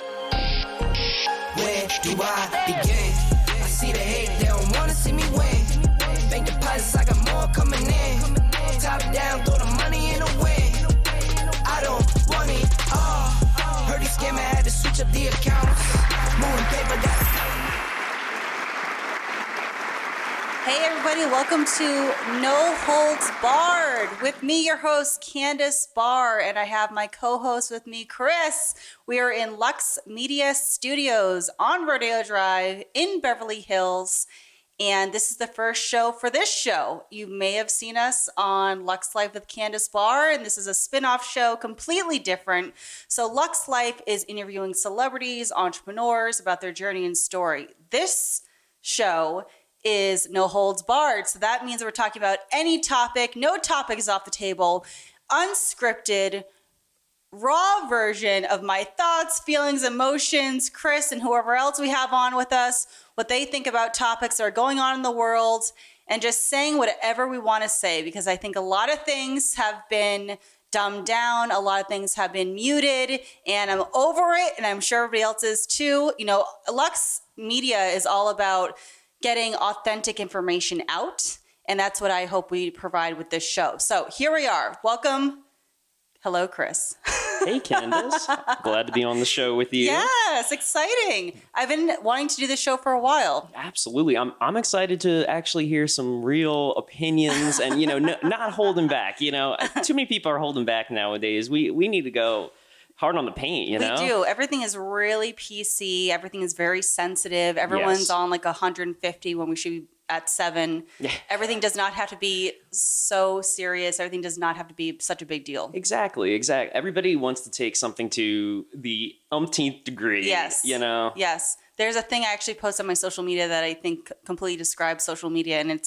Where do I begin? I see the hate, they don't wanna see me win. Bank deposits, I got more coming in. Top down, throw the money in the wind. I don't want it all. Heard he scammer, had to switch up the accounts. Moving paper, got. Hey everybody, welcome to No Holds Barred. With me, your host, Candice Bar, and I have my co-host with me, Chris. We are in Lux Media Studios on Rodeo Drive in Beverly Hills, and this is the first show for this show. You may have seen us on Lux Life with Candice Bar, and this is a spin-off show, completely different. So Lux Life is interviewing celebrities, entrepreneurs about their journey and story. This show is No Holds Barred. So that means we're talking about any topic. No topic is off the table. Unscripted, raw version of my thoughts, feelings, emotions, Chris and whoever else we have on with us, what they think about topics that are going on in the world, and just saying whatever we want to say, because I think a lot of things have been dumbed down. A lot of things have been muted, and I'm over it, and I'm sure everybody else is too. You know, Lux Media is all about getting authentic information out. And that's what I hope we provide with this show. So here we are. Welcome. Hello, Chris. Hey, Candice. Glad to be on the show with you. Yes, exciting. I've been wanting to do this show for a while. Absolutely. I'm excited to actually hear some real opinions and, not holding back. Too many people are holding back nowadays. We need to go hard on the paint, We do. Everything is really PC. Everything is very sensitive. Everyone's on like 150 when we should be at 7. Yeah. Everything does not have to be so serious. Everything does not have to be such a big deal. Exactly. Everybody wants to take something to the umpteenth degree. Yes. Yes. There's a thing I actually post on my social media that I think completely describes social media, and it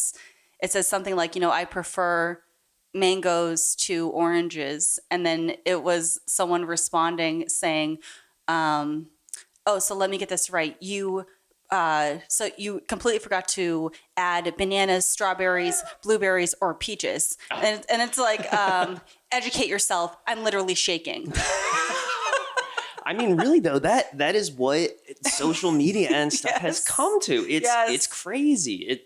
says something like, I prefer mangoes to oranges, and then it was someone responding saying, so let me get this right, so you completely forgot to add bananas, strawberries, blueberries, or peaches. And it's like, educate yourself. I'm literally shaking. I mean, really though, that is what social media and stuff has come to. It's crazy.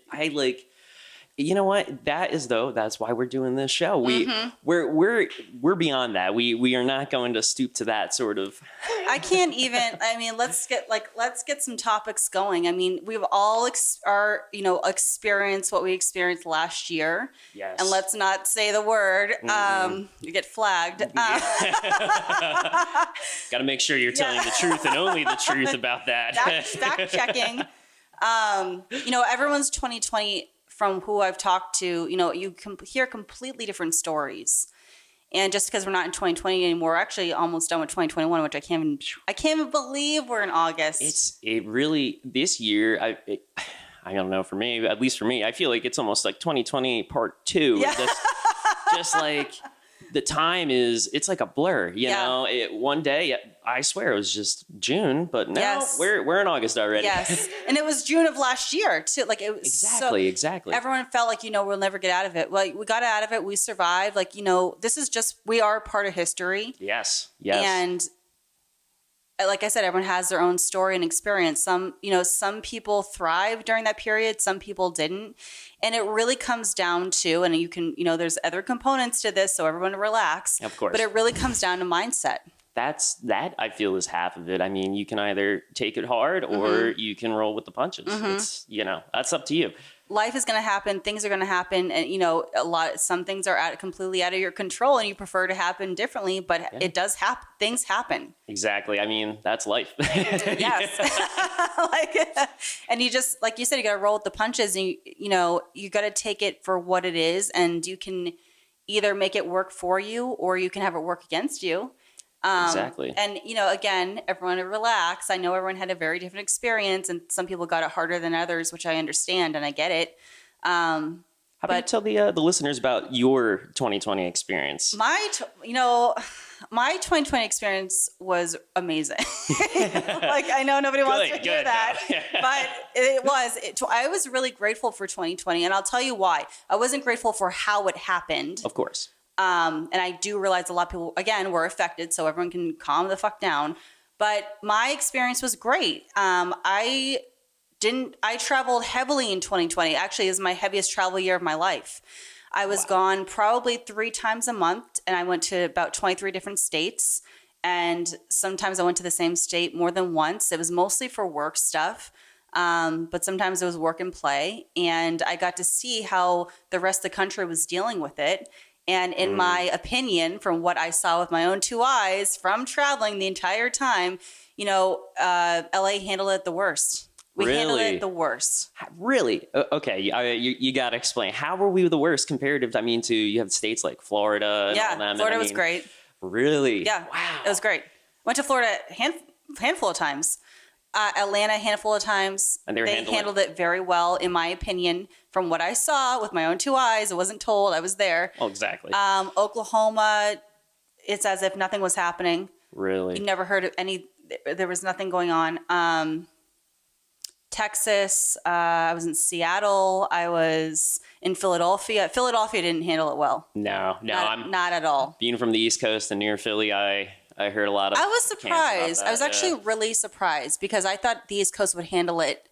You know what? That's why we're doing this show. We're beyond that. We are not going to stoop to that sort of. I can't even. I mean, let's get some topics going. I mean, we've all experienced what we experienced last year. Yes. And let's not say the word. You get flagged. Got to make sure you're telling the truth and only the truth about that. Fact checking. Everyone's 2020. From who I've talked to, you hear completely different stories. And just because we're not in 2020 anymore, we're actually almost done with 2021, which I can't even believe we're in August. This year, I don't know, for me, at least for me, I feel like it's almost like 2020 part 2. Yeah. Just like the time it's like a blur, one day, I swear it was just June, but now we're in August already. Yes. And it was June of last year too. Like it was exactly. Everyone felt like, we'll never get out of it. Well, we got out of it. We survived. Like, this is we are part of history. Yes. And like I said, everyone has their own story and experience. Some people thrived during that period. Some people didn't. And it really comes down to, and you can, there's other components to this, so everyone relax. Of course. But it really comes down to mindset. That I feel is half of it. I mean, you can either take it hard or you can roll with the punches. It's, that's up to you. Life is going to happen. Things are going to happen. And, some things are completely out of your control and you prefer to happen differently, but it does happen. Things happen. Exactly. I mean, that's life. Yes. And you just, like you said, you got to roll with the punches and you got to take it for what it is. And you can either make it work for you or you can have it work against you. Exactly. And, again, everyone relax. I know everyone had a very different experience and some people got it harder than others, which I understand and I get it. How about you tell the listeners about your 2020 experience? My 2020 experience was amazing. I know nobody wants to hear that, but it was. I was really grateful for 2020, and I'll tell you why. I wasn't grateful for how it happened. Of course. And I do realize a lot of people, again, were affected, so everyone can calm the fuck down. But my experience was great. I traveled heavily in 2020. Actually, it was my heaviest travel year of my life. I was gone probably 3 times a month, and I went to about 23 different states. And sometimes I went to the same state more than once. It was mostly for work stuff. But sometimes it was work and play. And I got to see how the rest of the country was dealing with it. And in my opinion, from what I saw with my own 2 eyes from traveling the entire time, LA handled it the worst. We handled it the worst. Really? Okay. You got to explain. How were we the worst comparative? I mean, to you have states like Florida. And all that, Florida was great. Really? Yeah. Wow. It was great. Went to Florida handful of times. Atlanta a handful of times. And they handled it very well, in my opinion, from what I saw with my own 2 eyes. I wasn't told. I was there. Oh, exactly. Oklahoma, it's as if nothing was happening. Really? You never heard of there was nothing going on. Texas, I was in Seattle. I was in Philadelphia. Philadelphia didn't handle it well. No, not at all. Being from the East Coast and near Philly, I heard a lot of. I was surprised. I was actually really surprised because I thought the East Coast would handle it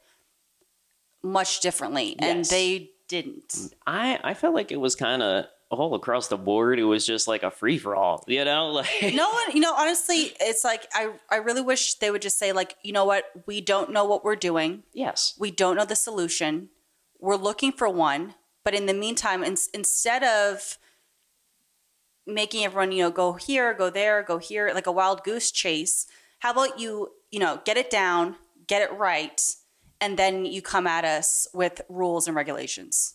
much differently, and they didn't. I felt like it was kind of all across the board. It was just like a free for all, like no one, honestly, it's like, I really wish they would just say, like, you know what? We don't know what we're doing. Yes. We don't know the solution. We're looking for one. But in the meantime, instead of making everyone, go here, go there, go here, like a wild goose chase, how about you get it down, get it right, and then you come at us with rules and regulations.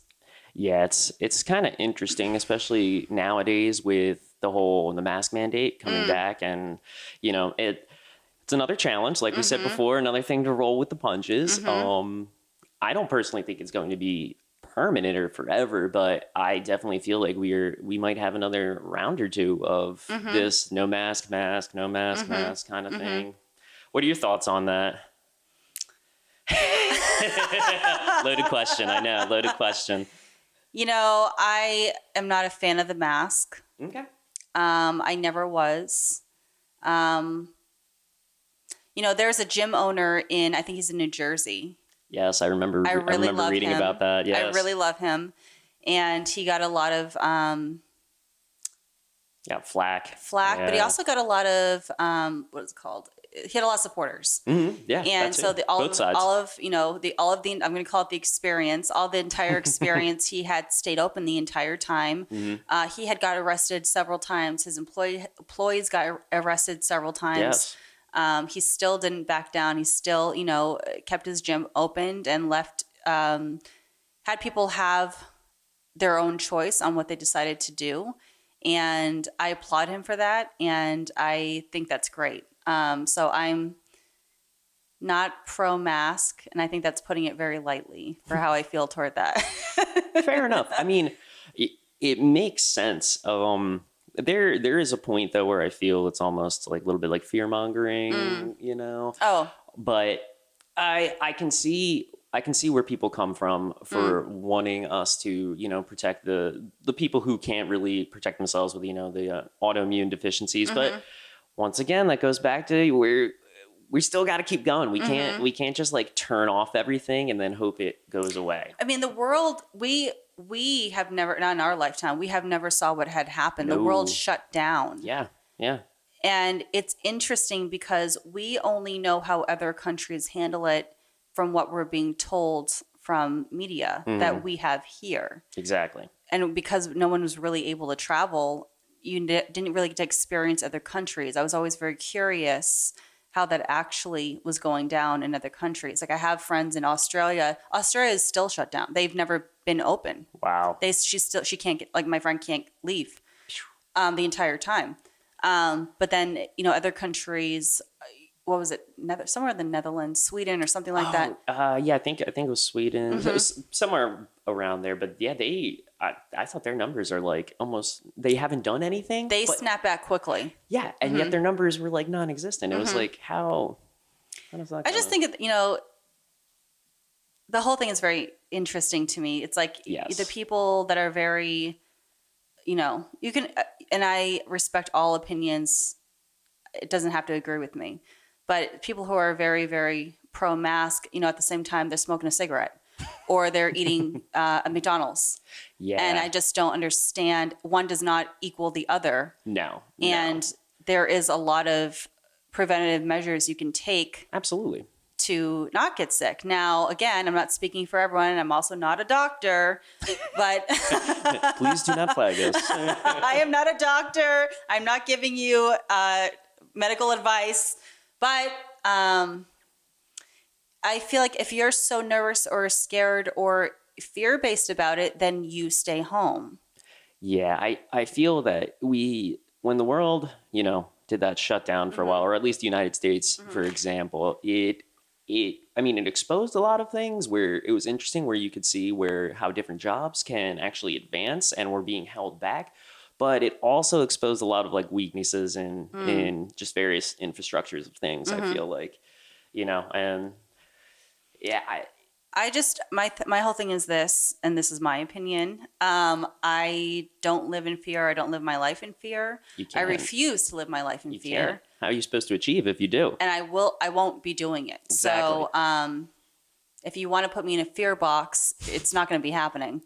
Yeah, it's kind of interesting, especially nowadays with the mask mandate coming back, and it's another challenge, like we said before, another thing to roll with the punches. I don't personally think it's going to be permanent or forever, but I definitely feel like we might have another round or 2 of this no mask kind of thing. What are your thoughts on that? Loaded question. I know, loaded question. I am not a fan of the mask. Okay. I never was. There's a gym owner I think he's in New Jersey. Yes, I remember reading about that. Yes. I really love him. And he got a lot of flack. Yeah. But he also got a lot of what is it called? He had a lot of supporters. Mm-hmm. Yeah. And so both sides. I'm going to call it the experience. All the entire experience, he had stayed open the entire time. Mm-hmm. He had got arrested several times. His employees got arrested several times. Yes. He still didn't back down. He still, kept his gym opened and left, had people have their own choice on what they decided to do. And I applaud him for that. And I think that's great. So I'm not pro-mask, and I think that's putting it very lightly for how I feel toward that. Fair enough. I mean, it makes sense. There is a point though where I feel it's almost like a little bit like fear mongering, Oh, but I can see where people come from for wanting us to, protect the people who can't really protect themselves with, the autoimmune deficiencies. Mm-hmm. But once again, that goes back to we still got to keep going. We can't just like turn off everything and then hope it goes away. I mean, the world, we have never, not in our lifetime, we have never saw what had happened. No. The world shut down. Yeah. Yeah. And it's interesting because we only know how other countries handle it from what we're being told from media that we have here. Exactly. And because no one was really able to travel, you didn't really get to experience other countries. I was always very curious how that actually was going down in other countries. Like I have friends in Australia. Australia is still shut down. They've never been open. Wow. She can't get, like my friend can't leave the entire time. But then, other countries, what was it? Somewhere in the Netherlands, Sweden or something like that. Yeah, I think it was Sweden. It was somewhere around there. But yeah, I thought their numbers are like almost, they haven't done anything. They snap back quickly. Yeah, and yet their numbers were like non-existent. It was like, how does that I just think, the whole thing is very interesting to me. It's like the people that are very, you can, and I respect all opinions. It doesn't have to agree with me. but people who are very, very pro-mask, at the same time they're smoking a cigarette or they're eating a McDonald's. Yeah. And I just don't understand. One does not equal the other. No. And there is a lot of preventative measures you can take. Absolutely. To not get sick. Now, again, I'm not speaking for everyone. I'm also not a doctor, but please do not flag us. I am not a doctor. I'm not giving you medical advice, but I feel like if you're so nervous or scared or fear-based about it, then you stay home. Yeah, I feel that when the world, did that shutdown for a while, or at least the United States, for example, it exposed a lot of things where it was interesting, where you could see how different jobs can actually advance and were being held back. But it also exposed a lot of like weaknesses in just various infrastructures of things. I feel like, and yeah, my whole thing is this, and this is my opinion. I don't live in fear. I don't live my life in fear. I refuse to live my life in fear. Can't. How are you supposed to achieve if you do? And I won't be doing it. Exactly. So, if you want to put me in a fear box, it's not going to be happening.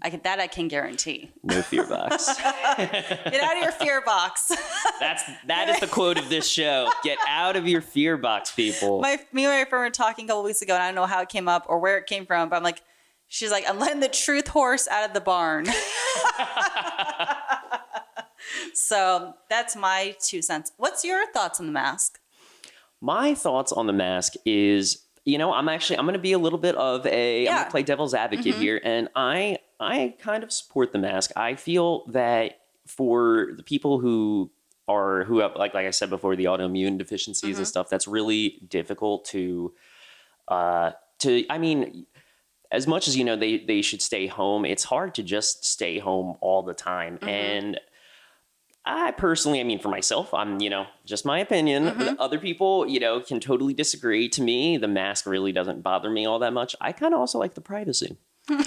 I can guarantee. No fear box. Get out of your fear box. That is the quote of this show. Get out of your fear box, people. Me and my friend were talking a couple weeks ago, and I don't know how it came up or where it came from, but she's like, I'm letting the truth horse out of the barn. So that's my 2 cents. What's your thoughts on the mask? My thoughts on the mask is, I'm going to be a little bit of I'm going to play devil's advocate here. And I kind of support the mask. I feel that for the people who have, like I said before, the autoimmune deficiencies and stuff, that's really difficult as much as, they should stay home. It's hard to just stay home all the time. And I personally, for myself, I'm, just my opinion. Other people, can totally disagree. To me, the mask really doesn't bother me all that much. I kind of also like the privacy. I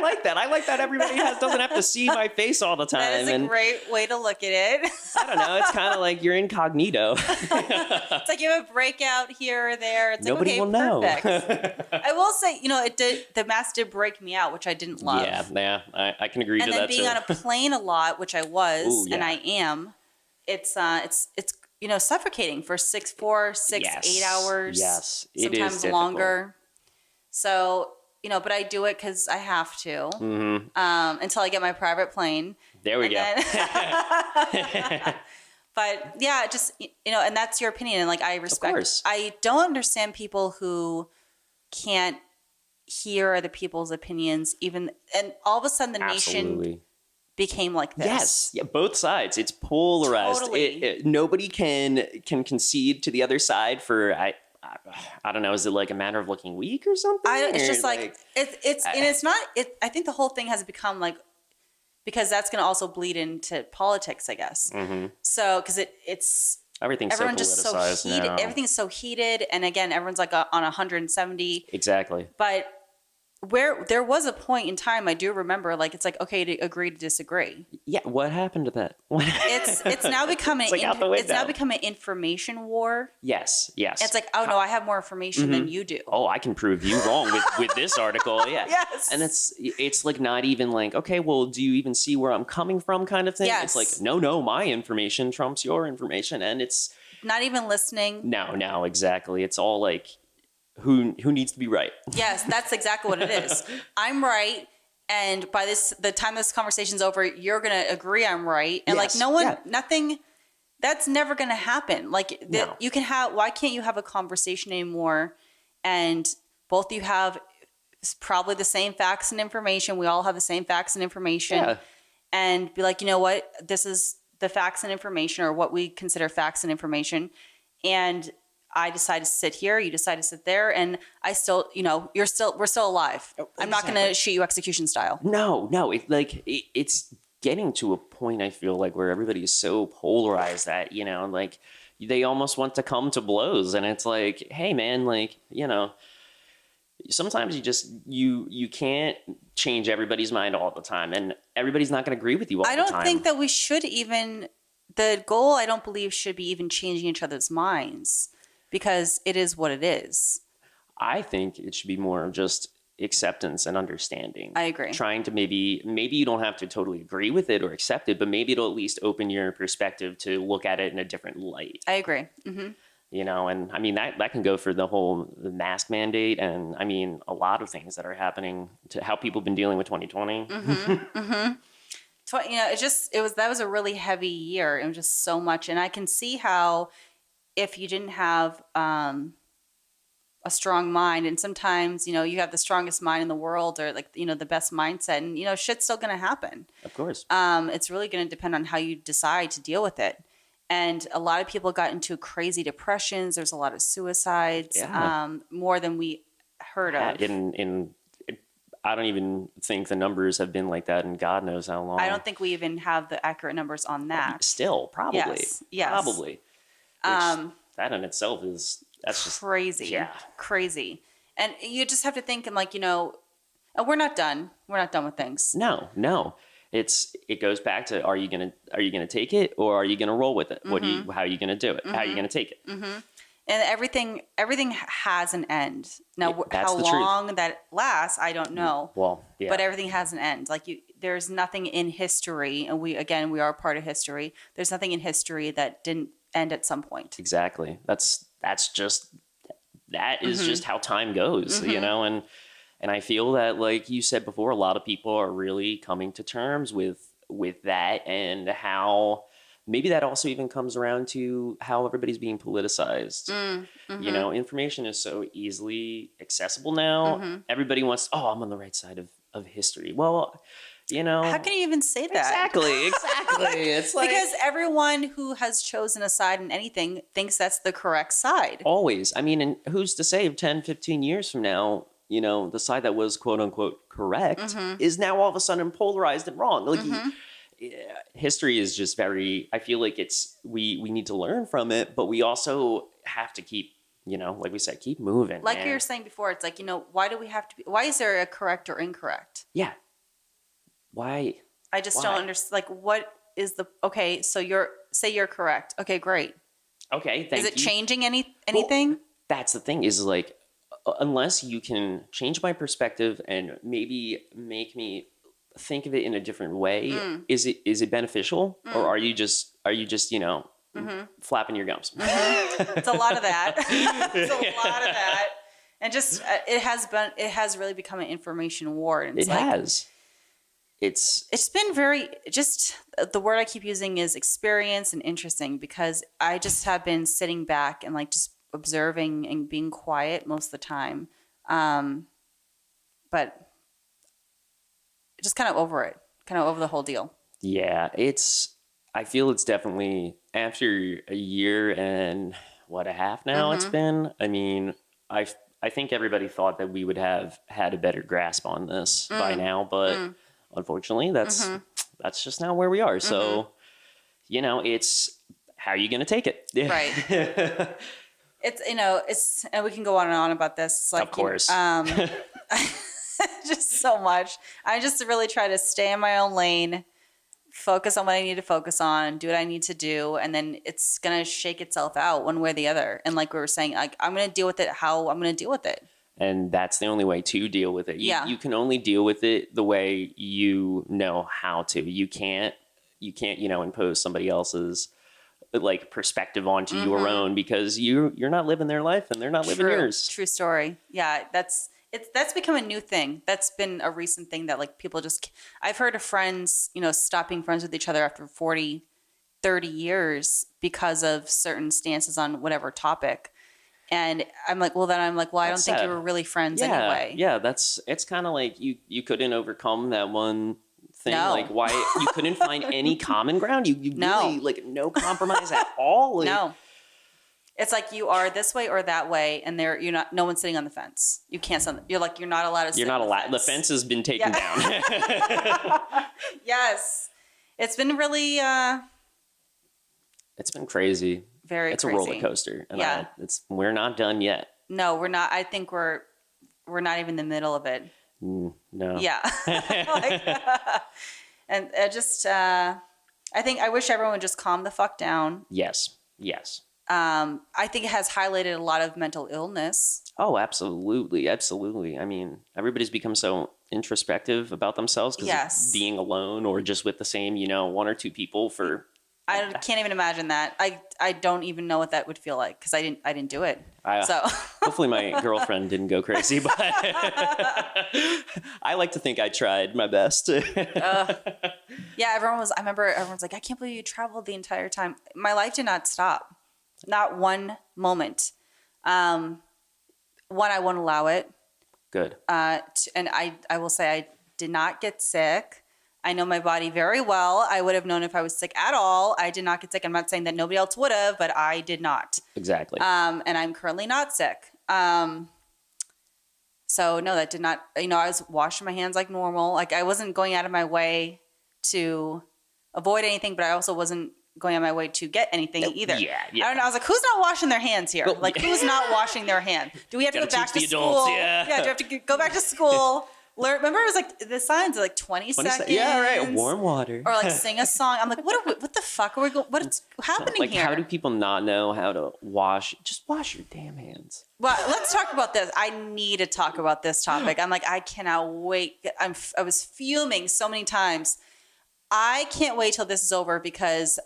like that. Everybody doesn't have to see my face all the time. That is a great way to look at it. I don't know. It's kind of like you're incognito. It's like you have a breakout here or there. It's Nobody will know. I will say, the mask did break me out, which I didn't love. Yeah. I can agree to that too. And then being on a plane a lot, which I was, and I am, it's suffocating for 8 hours. Yes, it sometimes is difficult. Longer. So, but I do it because I have to until I get my private plane. There we go. But yeah, just, and that's your opinion. And I respect. Of course. I don't understand people who can't hear other people's opinions, and all of a sudden the nation became like this. Yes, yeah, both sides. It's polarized. Totally. Nobody can concede to the other side for I don't know. Is it like a matter of looking weak or something? It's just it's not. I think the whole thing has become because that's going to also bleed into politics, I guess. So because everyone's just so heated. Now. Everything's so heated, and again, everyone's on 170. Exactly. But there was a point in time, I do remember, it's okay to agree to disagree. Yeah, what happened to that? It's now become it's now become an information war. Yes. It's no, I have more information than you do. Oh, I can prove you wrong with this article. Yeah. Yes. And it's not even okay, well, do you even see where I'm coming from kind of thing? Yes. It's no, my information trumps your information, and it's not even listening. No, exactly. It's all who needs to be right? Yes, that's exactly what it is. I'm right, and by the time this conversation's over, you're gonna agree I'm right, and yes. Nothing. That's never gonna happen. No. You can have. Why can't you have a conversation anymore? And both you have probably the same facts and information. We all have the same facts and information, and be like, you know what? This is the facts and information, or what we consider facts and information, and I decide to sit here, you decide to sit there, and I still, we're still alive. Oh, exactly. I'm not going to shoot you execution style. No, it's getting to a point, I feel where everybody is so polarized that, they almost want to come to blows, and it's hey man, sometimes you can't change everybody's mind all the time, and everybody's not going to agree with you all the time. I don't think that we should even the goal, I don't believe, should be even changing each other's minds, because it is what it is. I think it should be more of just acceptance and understanding. I agree. Trying to maybe you don't have to totally agree with it or accept it, but maybe it'll at least open your perspective to look at it in a different light. I agree. Mm-hmm. You know, and I mean, that can go for the mask mandate, and I mean, a lot of things that are happening to how people have been dealing with 2020. Mm-hmm. Mm-hmm. You know, that was a really heavy year. It was just so much. And I can see how if you didn't have a strong mind, and sometimes, you know, you have the strongest mind in the world, or like, you know, the best mindset, and, you know, shit's still going to happen. Of course. It's really going to depend on how you decide to deal with it. And a lot of people got into crazy depressions. There's a lot of suicides, more than we heard of. I don't even think the numbers have been like that in God knows how long. I don't think we even have the accurate numbers on that. Still, probably. Yes. Probably. That in itself that's just crazy. Yeah. Crazy. And you just have to think, and like, you know, we're not done. We're not done with things. No. It goes back to, are you gonna take it, or are you gonna roll with it? Mm-hmm. How are you gonna do it? Mm-hmm. How are you gonna take it? Mm-hmm. And everything has an end. Now, That's how long that lasts, I don't know. Well, yeah. But everything has an end. Like there's nothing in history, and we are part of history. There's nothing in history that didn't end at some point. Exactly. That is Mm-hmm. just how time goes, Mm-hmm. you know, and I feel that, like you said before, a lot of people are really coming to terms with that, and how maybe that also even comes around to how everybody's being politicized. Mm-hmm. You know, information is so easily accessible now. Mm-hmm. Everybody wants, I'm on the right side of history. Well, you know. How can you even say that? Exactly. It's like, because everyone who has chosen a side in anything thinks that's the correct side. Always. I mean, and who's to say if 10, 15 years from now, you know, the side that was quote unquote correct mm-hmm. is now all of a sudden polarized and wrong. Like mm-hmm. history is just very, I feel like we need to learn from it, but we also have to keep, you know, like we said, keep moving. Like you were saying before, it's like, you know, why is there a correct or incorrect? Yeah. Why? I just don't understand. Like, what is okay, so say you're correct. Okay, great. Okay, thank you. Is it changing anything? Well, that's the thing, is like, unless you can change my perspective and maybe make me think of it in a different way, is it beneficial, or are you just you know, mm-hmm. flapping your gums? Mm-hmm. It's a lot of that. It's a lot of that, and just it has really become an information war. And it has. It's been very, just the word I keep using is experience and interesting, because I just have been sitting back and like just observing and being quiet most of the time. But just kind of over the whole deal. Yeah, I feel it's definitely, after a year and a half now mm-hmm. it's been, I mean, I think everybody thought that we would have had a better grasp on this by now, but unfortunately, that's just not where we are. So, mm-hmm. you know, it's how are you going to take it? Right. It's, you know, and we can go on and on about this. It's like, of course. Just so much. I just really try to stay in my own lane, focus on what I need to focus on, do what I need to do, and then it's going to shake itself out one way or the other. And like we were saying, like, I'm going to deal with it how I'm going to deal with it. And that's the only way to deal with it. You can only deal with it the way you know how to. You can't, you know, impose somebody else's like perspective onto your own, because you're not living their life and they're not living yours. True story. Yeah, that's become a new thing. That's been a recent thing that like people I've heard of friends, you know, stop being friends with each other after 40, 30 years because of certain stances on whatever topic. And I'm like, well, I don't think you were really friends anyway. Yeah, it's kind of like you couldn't overcome that one thing. No. Like, why you couldn't find any common ground? You really, like, no compromise at all? Like, no. It's like you are this way or that way, and no one's sitting on the fence. You can't sit. You're not allowed to sit. You're not allowed. The fence has been taken down. Yes. It's been really it's been crazy. It's a roller coaster. And yeah. We're not done yet. No, we're not. I think we're not even in the middle of it. No. Yeah. And just I wish everyone would just calm the fuck down. Yes. I think it has highlighted a lot of mental illness. Oh, absolutely. I mean, everybody's become so introspective about themselves because of being alone or just with the same, one or two people for. I can't even imagine that. I don't even know what that would feel like because I didn't do it. So hopefully my girlfriend didn't go crazy, but I like to think I tried my best. Yeah, I remember everyone's like, I can't believe you traveled the entire time. My life did not stop. Not one moment. One, I won't allow it. Good. And I will say I did not get sick. I know my body very well. I would have known if I was sick at all. I did not get sick. I'm not saying that nobody else would have, but I did not. Exactly. And I'm currently not sick. So no, that did not, I was washing my hands like normal. Like I wasn't going out of my way to avoid anything, but I also wasn't going on my way to get anything either. Yeah. I don't know. I was like, who's not washing their hands here? Like who's not washing their hands? Do we have to go back to school? Yeah, do we have to go back to school? Remember, it was like the signs are like 20 seconds. Yeah, right. Warm water. Or like sing a song. I'm like, what the fuck are we going? What's happening here? How do people not know how to wash? Just wash your damn hands. Well, let's talk about this. I need to talk about this topic. I'm like, I cannot wait. I was fuming so many times. I can't wait till this is over because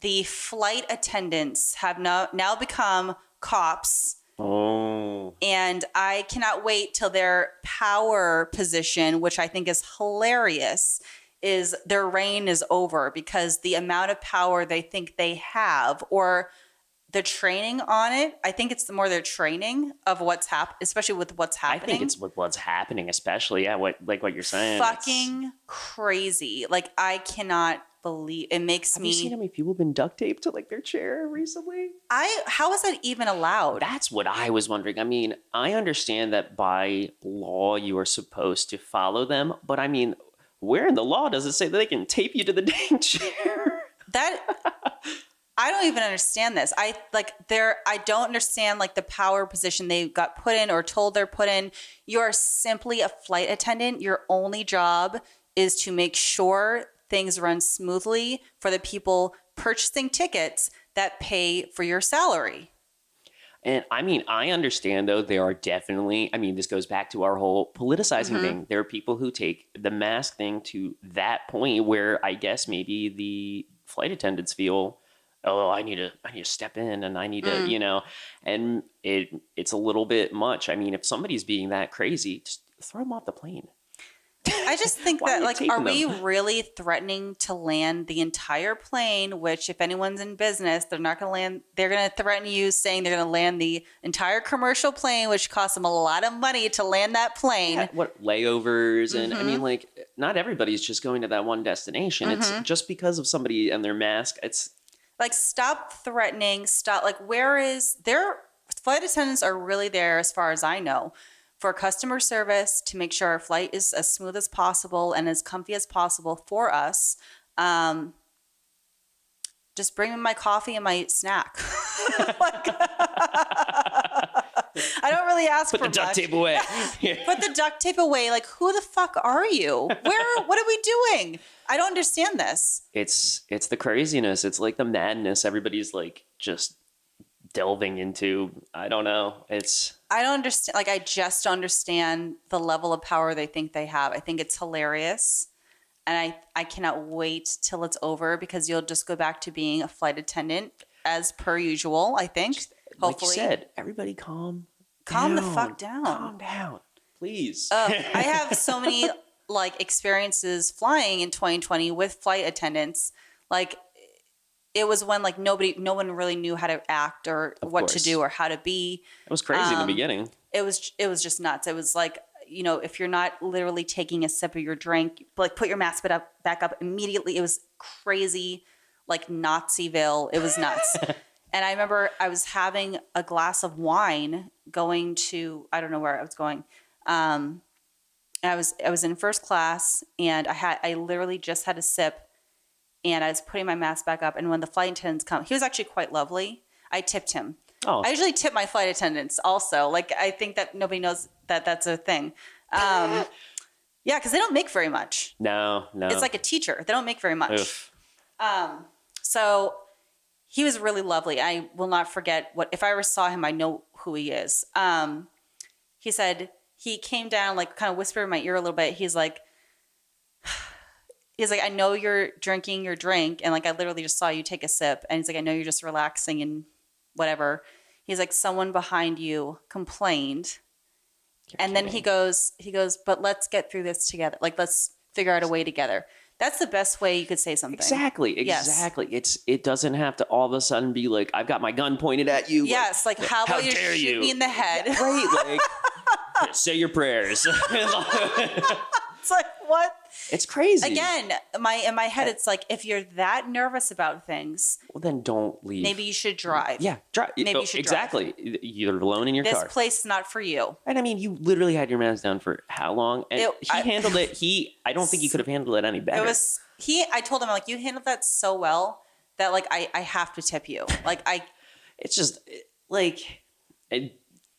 the flight attendants have now become cops. Oh. And I cannot wait till their power position, which I think is hilarious, is their reign is over because the amount of power they think they have or the training on it. I think it's more their training of what's happening, especially with what's happening. I think it's with what's happening, especially. Yeah, what you're saying. Fucking crazy. Like I cannot believe it makes Have me. You seen how many people have been duct taped to like their chair recently? How is that even allowed? That's what I was wondering. I mean, I understand that by law you are supposed to follow them, but I mean, where in the law does it say that they can tape you to the dang chair? I don't even understand this. I don't understand like the power position they got put in or told they're put in. You're simply a flight attendant. Your only job is to make sure things run smoothly for the people purchasing tickets that pay for your salary. And I mean, I understand though, there are definitely, I mean, this goes back to our whole politicizing thing. There are people who take the mask thing to that point where I guess maybe the flight attendants feel, oh, I need to step in and I need to, and it's a little bit much. I mean, if somebody's being that crazy, just throw them off the plane. I just think that, like, are we really threatening to land the entire plane? Which, if anyone's in business, they're not going to land. They're going to threaten you, saying they're going to land the entire commercial plane, which costs them a lot of money to land that plane. Yeah, what layovers and I mean, like, not everybody's just going to that one destination. It's just because of somebody and their mask. It's like, stop threatening. Stop. Like, where is their flight attendants are really there, as far as I know, for customer service to make sure our flight is as smooth as possible and as comfy as possible for us. Just bring me my coffee and my snack. I don't really ask for much. Put the duct tape away. Put the duct tape away. Like, who the fuck are you? What are we doing? I don't understand this. It's the craziness. It's like the madness. Everybody's like just delving into. I don't know. I don't understand. Like, I just understand the level of power they think they have. I think it's hilarious. And I cannot wait till it's over because you'll just go back to being a flight attendant as per usual, I think. Hopefully. Like you said, everybody calm the fuck down. Calm down, please. I have so many like experiences flying in 2020 with flight attendants. Like, it was when like no one really knew how to act or what to do or how to be. It was crazy in the beginning. It was just nuts. It was like, if you're not literally taking a sip of your drink, like, put your mask back up immediately. It was crazy, like Naziville. It was nuts. And I remember I was having a glass of wine going to, I don't know where I was going. And I was in first class and I literally just had a sip and I was putting my mask back up. And when the flight attendants come, he was actually quite lovely. I tipped him. Oh. I usually tip my flight attendants also. Like, I think that nobody knows that that's a thing. Yeah, because they don't make very much. No. It's like a teacher. They don't make very much. Oof. So he was really lovely. I will not forget if I ever saw him, I know who he is. He said he came down, like kind of whispered in my ear a little bit. He's like, I know you're drinking your drink. And like, I literally just saw you take a sip. And he's like, I know you're just relaxing and whatever. He's like, someone behind you complained. And then he goes, but let's get through this together. Like, let's figure out a way together. That's the best way you could say something. Exactly. Yes. It doesn't have to all of a sudden be like, I've got my gun pointed at you. Yes. Like how about you shoot me in the head? Right. Like, say your prayers. It's like, what? It's crazy. Again, in my head, it's like, if you're that nervous about things, well, then don't leave. Maybe you should drive. Yeah, drive. Maybe you should exactly. drive. You're alone in your car. This place is not for you. And I mean, you literally had your mask down for how long? And he handled it. I don't think he could have handled it any better. I told him, like, you handled that so well that, like, I have to tip you. Like, it's just, like,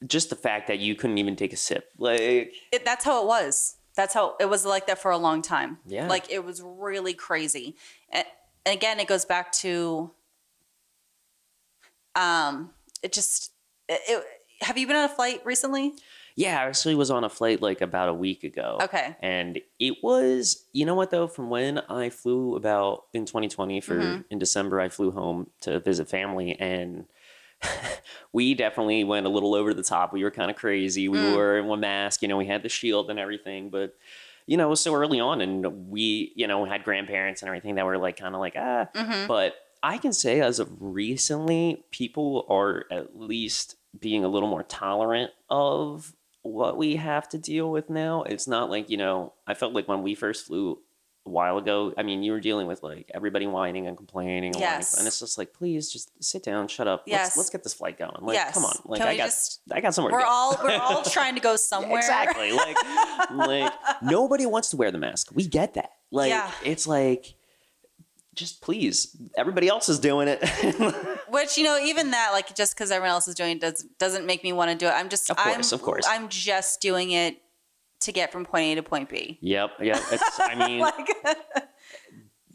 just the fact that you couldn't even take a sip. Like, that's how it was. That's how it was, like that for a long time. Yeah. Like, it was really crazy. And again, it goes back to, have you been on a flight recently? Yeah, I actually was on a flight like about a week ago. Okay. And it was, you know what though, from when I flew about in 2020 in December, I flew home to visit family, and we definitely went a little over the top. We were kind of crazy. We wore a mask, we had the shield and everything, but it was so early on, and we, had grandparents and everything that were like, kind of like, but I can say as of recently, people are at least being a little more tolerant of what we have to deal with now. It's not like, I felt like when we first flew a while ago, I mean, you were dealing with like everybody whining and complaining. Yes. And it's just like, please just sit down, shut up. Yes. Let's get this flight going. Like, yes. Come on. Like, I got somewhere we're to go. We're all trying to go somewhere. Exactly. Like nobody wants to wear the mask. We get that. Like, it's like, just please, everybody else is doing it. Which, even that, like, just because everyone else is doing it doesn't make me want to do it. Of course. I'm just doing it to get from point A to point B. Yep.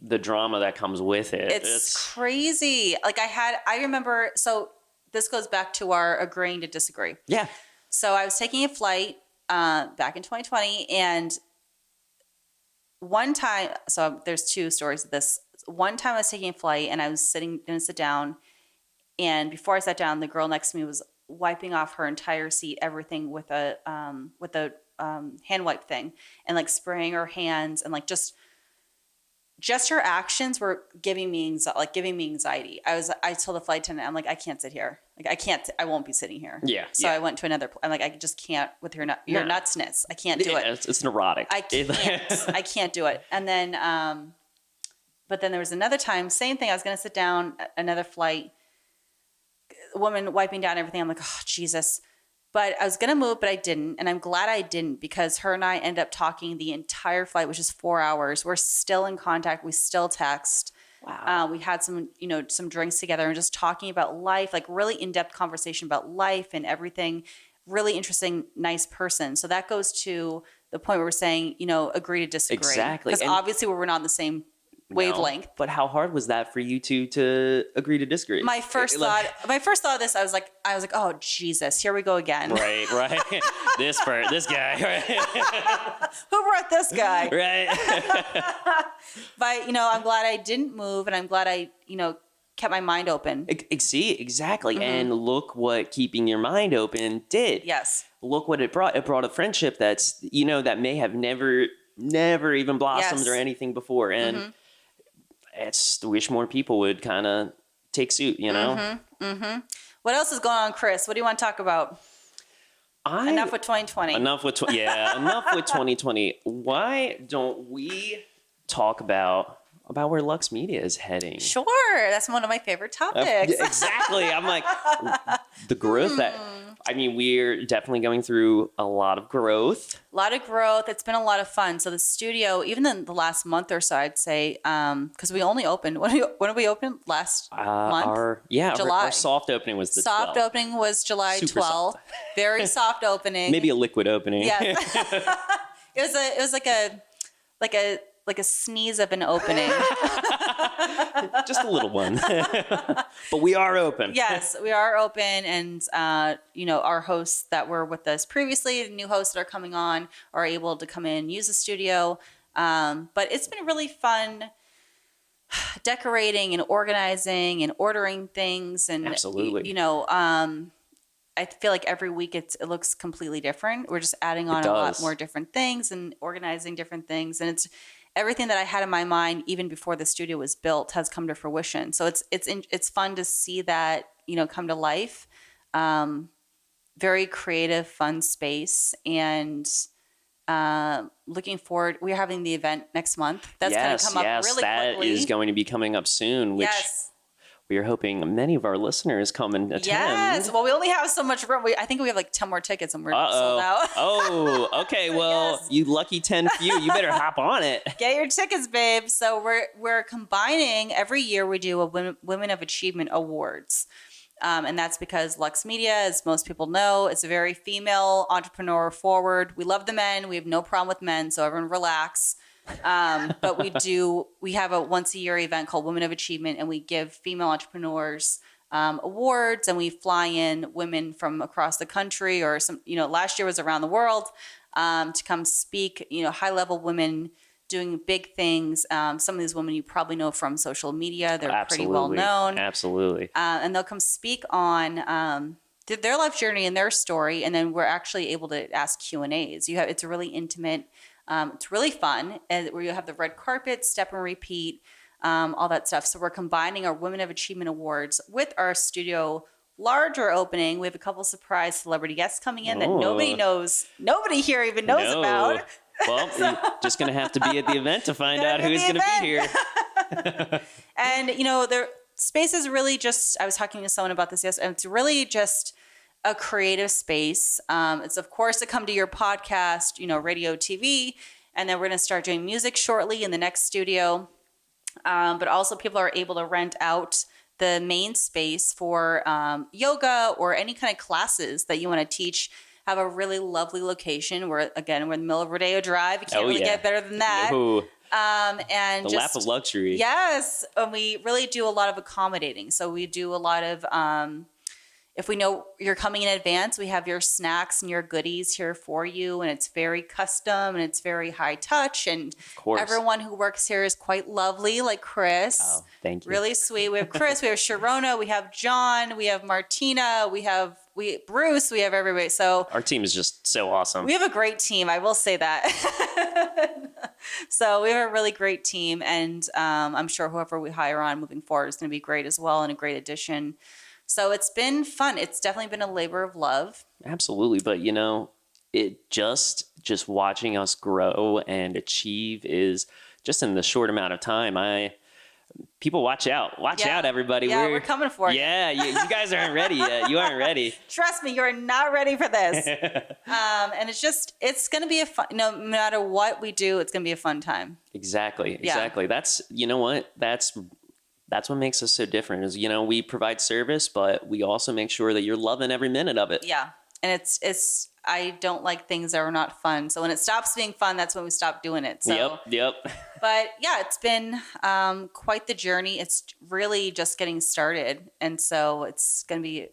The drama that comes with it. It's crazy. Like, I remember, so this goes back to our agreeing to disagree. Yeah. So I was taking a flight back in 2020, and one time, so there's two stories of this. One time I was taking a flight and I was going to sit down, and before I sat down, the girl next to me was wiping off her entire seat, everything with a hand wipe thing, and like spraying her hands, and like just her actions were giving me anxiety. I told the flight attendant, I'm like, I can't sit here. Like, I won't be sitting here. Yeah. So I went to another, I'm like, I just can't with your nutsness. I can't do it. It's neurotic. I can't do it. And then, but then there was another time, same thing. I was going to sit down, another flight, a woman wiping down everything. I'm like, oh, Jesus. But I was going to move, but I didn't. And I'm glad I didn't, because her and I ended up talking the entire flight, which is 4 hours. We're still in contact. We still text. Wow. We had some drinks together and just talking about life, like really in-depth conversation about life and everything. Really interesting, nice person. So that goes to the point where we're saying, agree to disagree. Exactly. Because obviously we're not on the same wavelength. No, but how hard was that for you two to agree to disagree? My first thought of this, I was like, oh Jesus, here we go again. Right. this guy. Right. Who brought this guy? Right. But I'm glad I didn't move, and I'm glad I kept my mind open. See, exactly. And look what keeping your mind open did. Yes. Look what it brought. It brought a friendship that's that may have never even blossomed or anything before, and I wish more people would kind of take suit, What else is going on, Chris? What do you want to talk about? Enough with 2020. Enough with 2020. Why don't we talk about where Lux Media is heading? Sure. That's one of my favorite topics. Exactly. I'm like, the growth we're definitely going through a lot of growth. It's been a lot of fun. So the studio, even in the last month or so, I'd say, because we only opened, when did we open? Last month? July. Our soft opening was the 12th. Soft opening was July 12th. Soft. Very soft opening. Maybe a liquid opening. Yes. It was like a sneeze of an opening. Just a little one. But we are open. Yes, we are open. And, our hosts that were with us previously, new hosts that are coming on, are able to come in and use the studio. But it's been really fun decorating and organizing and ordering things. And, absolutely. I feel like every week it looks completely different. We're just adding on a lot more different things and organizing different things. And it's everything that I had in my mind even before the studio was built has come to fruition. So it's fun to see that, come to life. Very creative, fun space. And looking forward, we're having the event next month. That's going to come up really quickly. That is going to be coming up soon, which we are hoping many of our listeners come and attend. Yes. Well, we only have so much room. I think we have like 10 more tickets and we're sold out. Oh, okay. Well, you lucky 10 few, you better hop on it. Get your tickets, babe. So we're combining, every year we do a Women of Achievement Awards. And that's because Lux Media, as most people know, is a very female entrepreneur forward. We love the men. We have no problem with men. So everyone relax. But we have a once a year event called Women of Achievement, and we give female entrepreneurs awards, and we fly in women from across the country, or some, last year was around the world, to come speak, high level women doing big things. Some of these women you probably know from social media. They're pretty well known. Absolutely. And they'll come speak on their life journey and their story. And then we're actually able to ask Q&As. It's a really intimate, it's really fun, and where you have the red carpet, step and repeat, all that stuff. So we're combining our Women of Achievement Awards with our studio larger opening. We have a couple surprise celebrity guests coming in that nobody here even knows about. Well, you're just going to have to be at the event to find out who's going to be here. And, the space is really just, I was talking to someone about this yesterday, and it's really just a creative space. It's, of course, to come to your podcast, radio, TV, and then we're going to start doing music shortly in the next studio. But also people are able to rent out the main space for yoga or any kind of classes that you want to teach. Have a really lovely location. We're in the middle of Rodeo Drive. You can't really get better than that. No. And the lap of luxury. Yes. And we really do a lot of accommodating. So we do a lot of, if we know you're coming in advance, we have your snacks and your goodies here for you. And it's very custom and it's very high touch. And everyone who works here is quite lovely, like Chris. Oh, thank you. Really sweet. We have Chris, we have Sharona, we have John, we have Martina, we have Bruce, we have everybody. So our team is just so awesome. We have a great team. I will say that. So we have a really great team, and I'm sure whoever we hire on moving forward is going to be great as well, and a great addition. So it's been fun. It's definitely been a labor of love. Absolutely. But, it just watching us grow and achieve is just in the short amount of time. People watch out. Watch out, everybody. Yeah, we're coming for you. Yeah, you guys aren't ready yet. You aren't ready. Trust me, you're not ready for this. And it's going to be no matter what we do, it's going to be a fun time. Exactly. That's, what? That's what makes us so different is, we provide service, but we also make sure that you're loving every minute of it. Yeah. And I don't like things that are not fun. So when it stops being fun, that's when we stop doing it. So, Yep. But yeah, it's been quite the journey. It's really just getting started. And so it's going to be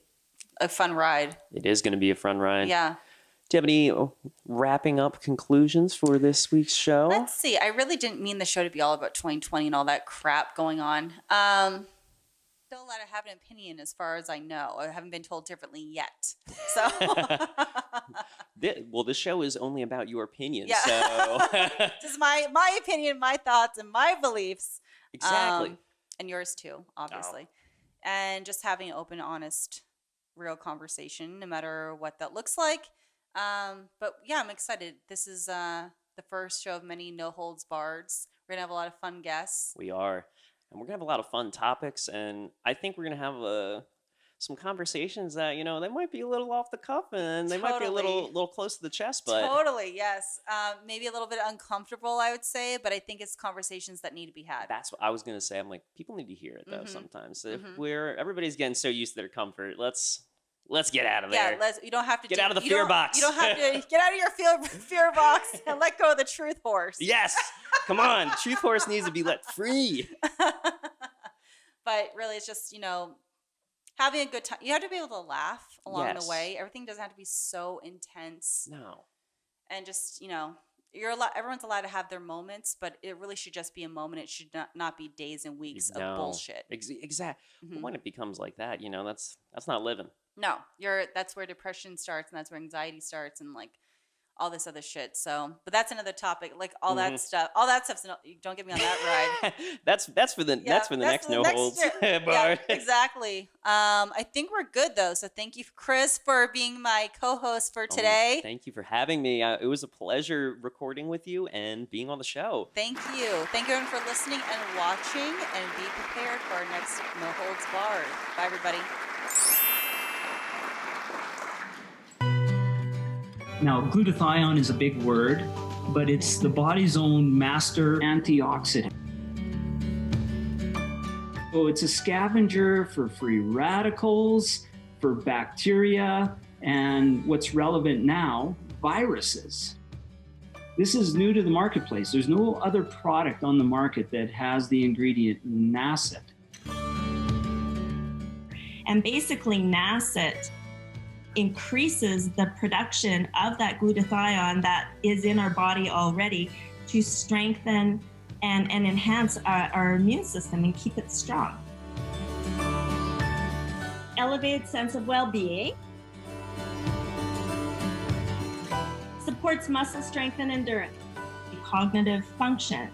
a fun ride. It is going to be a fun ride. Yeah. Do you have any wrapping up conclusions for this week's show? Let's see. I really didn't mean the show to be all about 2020 and all that crap going on. Still allowed to have an opinion as far as I know. I haven't been told differently yet. So this show is only about your opinion. Yeah. So this is my opinion, my thoughts, and my beliefs. Exactly. And yours too, obviously. And just having an open, honest, real conversation, no matter what that looks like. But yeah, I'm excited. This is the first show of many No Holds Bards. We're gonna have a lot of fun guests. We are. And we're going to have a lot of fun topics, and I think we're going to have some conversations that, they might be a little off the cuff, and they might be a little close to the chest. But Totally, yes. Maybe a little bit uncomfortable, I would say, but I think it's conversations that need to be had. That's what I was going to say. I'm like, people need to hear it, though, sometimes. If everybody's getting so used to their comfort, let's Let's get out of there. Yeah, you don't have to get out of the fear box. You don't have to get out of your fear box and let go of the truth horse. Yes. Come on. Truth horse needs to be let free. But really, it's just, having a good time. You have to be able to laugh along the way. Everything doesn't have to be so intense. No. And just, everyone's allowed to have their moments, but it really should just be a moment. It should not be days and weeks of bullshit. Exactly. When it becomes like that, that's not living. No, that's where depression starts, and that's where anxiety starts, and like all this other shit. So, but that's another topic. Like all that stuff. All that stuff's don't get me on that ride. that's for the next No Holds Bar. Yeah, exactly. I think we're good though. So thank you, Chris, for being my co-host for today. Thank you for having me. It was a pleasure recording with you and being on the show. Thank you. Thank you everyone for listening and watching. And be prepared for our next No Holds Barred. Bye, everybody. Now, glutathione is a big word, but it's the body's own master antioxidant. So it's a scavenger for free radicals, for bacteria, and what's relevant now, viruses. This is new to the marketplace. There's no other product on the market that has the ingredient NACET. And basically NACET increases the production of that glutathione that is in our body already to strengthen and enhance our immune system and keep it strong. Elevated sense of well-being. Supports muscle strength and endurance. Cognitive function.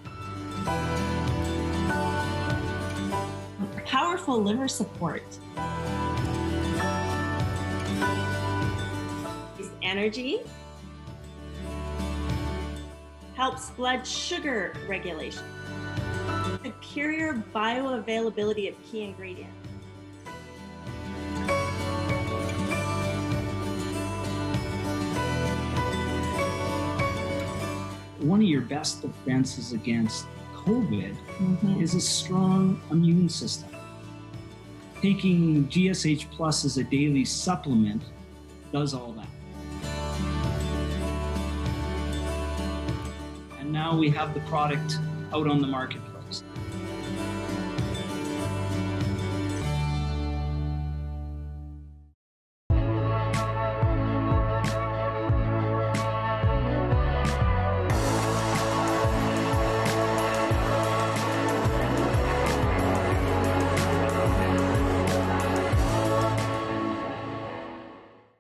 Powerful liver support. Energy. Helps blood sugar regulation. Superior bioavailability of key ingredients. One of your best defenses against COVID is a strong immune system. Taking GSH Plus as a daily supplement does all that. And now we have the product out on the marketplace.